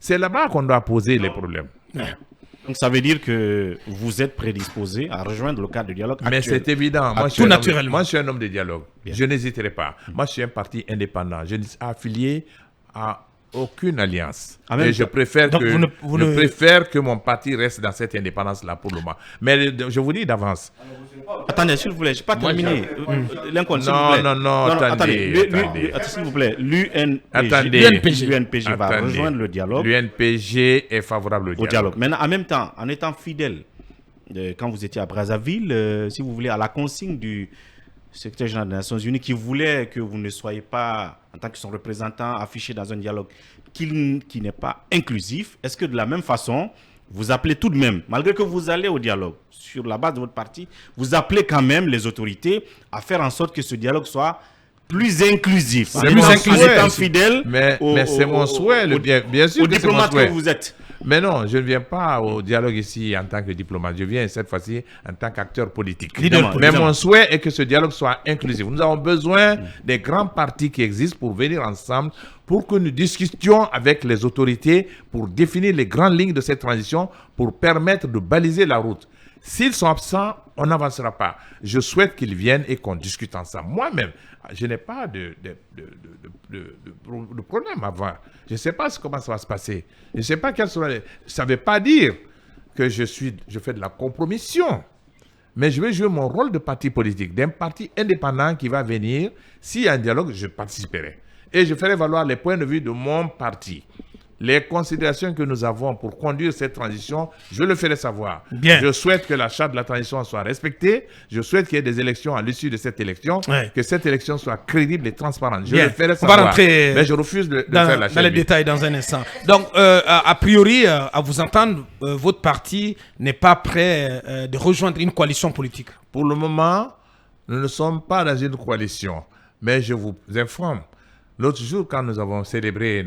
C'est là-bas qu'on doit poser les problèmes. Donc ça veut dire que vous êtes prédisposé à rejoindre le cadre de dialogue actuel. Mais c'est évident. Moi, je suis un homme de dialogue. Bien. Je n'hésiterai pas. Moi, je suis un parti indépendant. Je ne suis affilié à aucune alliance. Et je préfère que mon parti reste dans cette indépendance-là pour le moment. Mais je vous dis d'avance. Attendez, s'il vous plaît, je n'ai pas terminé. Non, attendez. S'il vous plaît, l'UNPG va rejoindre le dialogue. L'UNPG est favorable au dialogue. Maintenant, en même temps, en étant fidèle, quand vous étiez à Brazzaville, si vous voulez, à la consigne du secrétaire général des Nations Unies qui voulait que vous ne soyez pas, en tant que son représentant, affiché dans un dialogue qui n'est pas inclusif, est-ce que de la même façon, vous appelez tout de même, malgré que vous allez au dialogue, sur la base de votre parti, vous appelez quand même les autorités à faire en sorte que ce dialogue soit plus inclusif. C'est mon souhait. En étant fidèle mais c'est mon souhait, bien sûr au diplomate que vous êtes. Mais non, je ne viens pas au dialogue ici en tant que diplomate. Je viens cette fois-ci en tant qu'acteur politique. Mais mon souhait est que ce dialogue soit inclusif. Nous avons besoin des grands partis qui existent pour venir ensemble, pour que nous discutions avec les autorités, pour définir les grandes lignes de cette transition, pour permettre de baliser la route. S'ils sont absents, on n'avancera pas. Je souhaite qu'ils viennent et qu'on discute ensemble. Moi-même, je n'ai pas de problème avant. Je ne sais pas comment ça va se passer. Je ne sais pas quels sont les... Ça ne veut pas dire que je fais de la compromission. Mais je vais jouer mon rôle de parti politique, d'un parti indépendant qui va venir. S'il y a un dialogue, je participerai. Et je ferai valoir les points de vue de mon parti. Les considérations que nous avons pour conduire cette transition, je le ferai savoir. Bien. Je souhaite que la charte de la transition soit respectée. Je souhaite qu'il y ait des élections à l'issue de cette élection, que cette élection soit crédible et transparente. Je le ferai savoir. On va rentrer mais je refuse de faire la chaîne. Dans les détails dans un instant. Donc, a priori, à vous entendre, votre parti n'est pas prêt de rejoindre une coalition politique. Pour le moment, nous ne sommes pas dans une coalition. Mais je vous informe. L'autre jour, quand nous avons célébré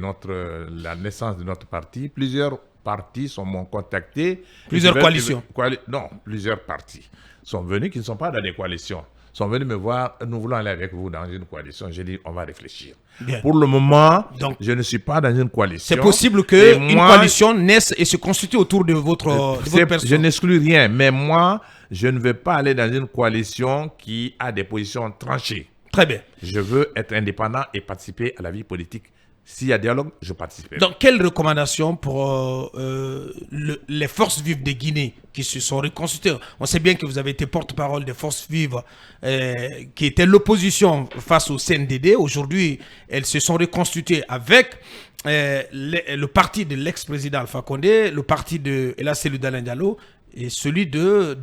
la naissance de notre parti, plusieurs partis m'ont contacté. Plusieurs coalitions. Non, plusieurs partis sont venus qui ne sont pas dans des coalitions. Sont venus me voir, nous voulons aller avec vous dans une coalition. J'ai dit, on va réfléchir. Bien. Pour le moment, je ne suis pas dans une coalition. C'est possible qu'une coalition naisse et se constitue autour de votre personne. Je n'exclus rien, mais moi, je ne vais pas aller dans une coalition qui a des positions tranchées. Très bien. Je veux être indépendant et participer à la vie politique. S'il y a dialogue, je participerai. Donc, quelles recommandations pour les forces vives de Guinée qui se sont reconstituées? On sait bien que vous avez été porte-parole des forces vives qui étaient l'opposition face au CNDD. Aujourd'hui, elles se sont reconstituées avec le parti de l'ex-président Alpha Condé, le parti de Cellou Dalein Diallo, et celui de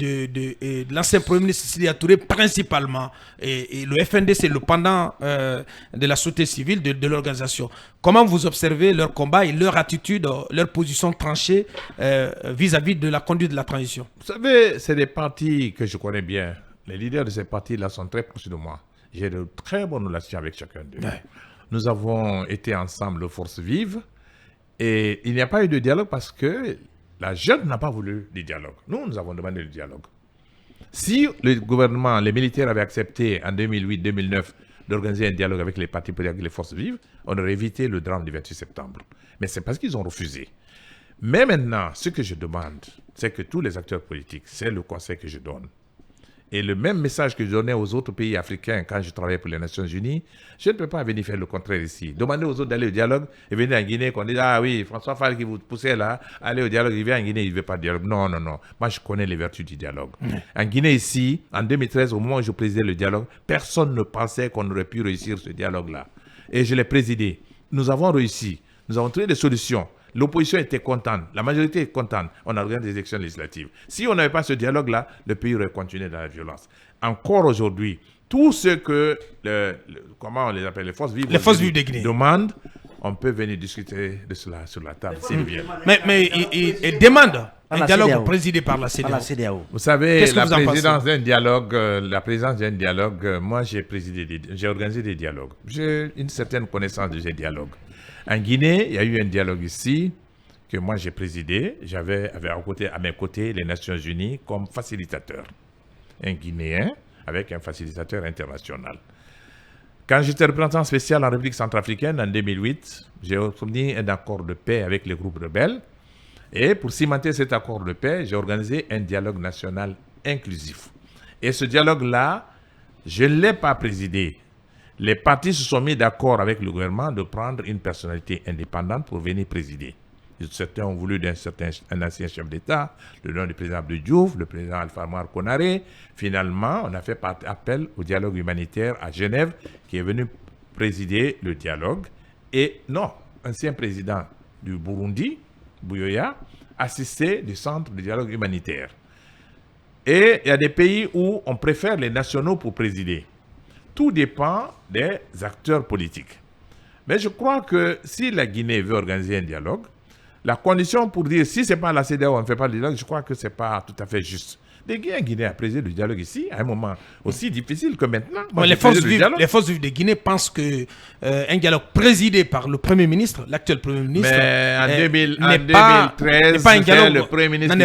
l'ancien Premier ministre Sidi Touré principalement. Et le FND, c'est le pendant de la société civile de l'organisation. Comment vous observez leur combat et leur attitude, leur position tranchée vis-à-vis de la conduite de la transition? Vous savez, c'est des partis que je connais bien. Les leaders de ces partis-là sont très proches de moi. J'ai de très bonnes relations avec chacun d'eux. Ouais. Nous avons été ensemble de forces vives et il n'y a pas eu de dialogue parce que la jeune n'a pas voulu du dialogue. Nous avons demandé le dialogue. Si le gouvernement, les militaires avaient accepté en 2008-2009 d'organiser un dialogue avec les partis politiques, avec les forces vives, on aurait évité le drame du 28 septembre. Mais c'est parce qu'ils ont refusé. Mais maintenant, ce que je demande, c'est que tous les acteurs politiques, c'est le conseil que je donne. Et le même message que je donnais aux autres pays africains quand je travaillais pour les Nations Unies, je ne peux pas venir faire le contraire ici. Demander aux autres d'aller au dialogue et venir en Guinée, qu'on dise « Ah oui, François Fall qui vous poussait là, allez au dialogue, il vient en Guinée, il ne veut pas de dialogue. » Non. Moi, je connais les vertus du dialogue. En Guinée, ici, en 2013, au moment où je présidais le dialogue, personne ne pensait qu'on aurait pu réussir ce dialogue-là. Et je l'ai présidé. Nous avons réussi. Nous avons trouvé des solutions. L'opposition était contente, la majorité est contente. On a organisé des élections législatives. Si on n'avait pas ce dialogue-là, le pays aurait continué dans la violence. Encore aujourd'hui, tout ce que, comment on les appelle, les forces vives de Guinée demandent, on peut venir discuter de cela sur la table, s'ils viennent. Mais ils demandent un dialogue présidé par la CEDEAO. Vous savez, la présidence d'un dialogue, moi j'ai organisé des dialogues. J'ai une certaine connaissance de ces dialogues. En Guinée, il y a eu un dialogue ici que moi j'ai présidé. J'avais à mes côtés les Nations Unies comme facilitateur. Un Guinéen avec un facilitateur international. Quand j'étais représentant spécial en République centrafricaine en 2008, j'ai obtenu un accord de paix avec les groupes rebelles. Et pour cimenter cet accord de paix, j'ai organisé un dialogue national inclusif. Et ce dialogue-là, je ne l'ai pas présidé. Les partis se sont mis d'accord avec le gouvernement de prendre une personnalité indépendante pour venir présider. Certains ont voulu un ancien chef d'État, le nom du président Abdou Diouf, le président Alpha Mar Konaré. Finalement, on a fait appel au dialogue humanitaire à Genève, qui est venu présider le dialogue. Et non, ancien président du Burundi, Buyoya, assisté du centre de dialogue humanitaire. Et il y a des pays où on préfère les nationaux pour présider. Tout dépend des acteurs politiques. Mais je crois que si la Guinée veut organiser un dialogue, la condition pour dire si ce n'est pas la CEDEAO, on ne fait pas le dialogue, je crois que ce n'est pas tout à fait juste. Les Guinéens ont présidé le dialogue ici à un moment aussi difficile que maintenant. Les forces vives de Guinée pensent qu'un dialogue présidé par le Premier ministre, l'actuel Premier ministre, n'est pas un dialogue. Le Premier ministre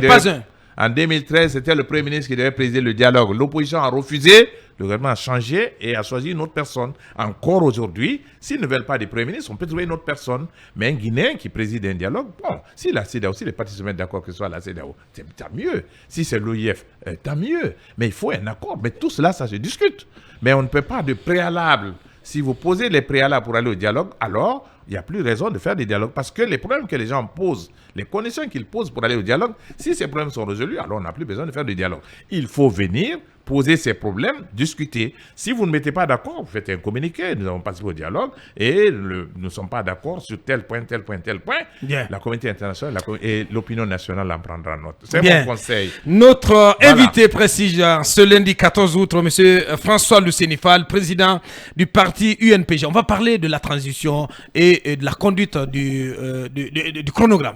en 2013, c'était le Premier ministre qui devait présider le dialogue. L'opposition a refusé, le gouvernement a changé et a choisi une autre personne. Encore aujourd'hui, s'ils ne veulent pas des Premiers ministres, on peut trouver une autre personne. Mais un Guinéen qui préside un dialogue, bon, si la CEDEAO, si les partis se mettent d'accord que ce soit la CEDEAO, tant mieux. Si c'est l'OIF, tant mieux. Mais il faut un accord. Mais tout cela, ça se discute. Mais on ne peut pas de préalable. Si vous posez les préalables pour aller au dialogue, alors il n'y a plus raison de faire des dialogues. Parce que les problèmes que les gens posent, les conditions qu'ils posent pour aller au dialogue, si ces problèmes sont résolus, alors on n'a plus besoin de faire de dialogue. Il faut venir, poser ces problèmes, discuter. Si vous ne mettez pas d'accord, vous faites un communiqué, nous avons participé au dialogue et nous ne sommes pas d'accord sur tel point, tel point, tel point. Bien. La communauté internationale et l'opinion nationale en prendra note. C'est mon conseil. Notre invité précise ce lundi 14 août, M. François Lucénifal, président du parti UNPG. On va parler de la transition et de la conduite du chronogramme.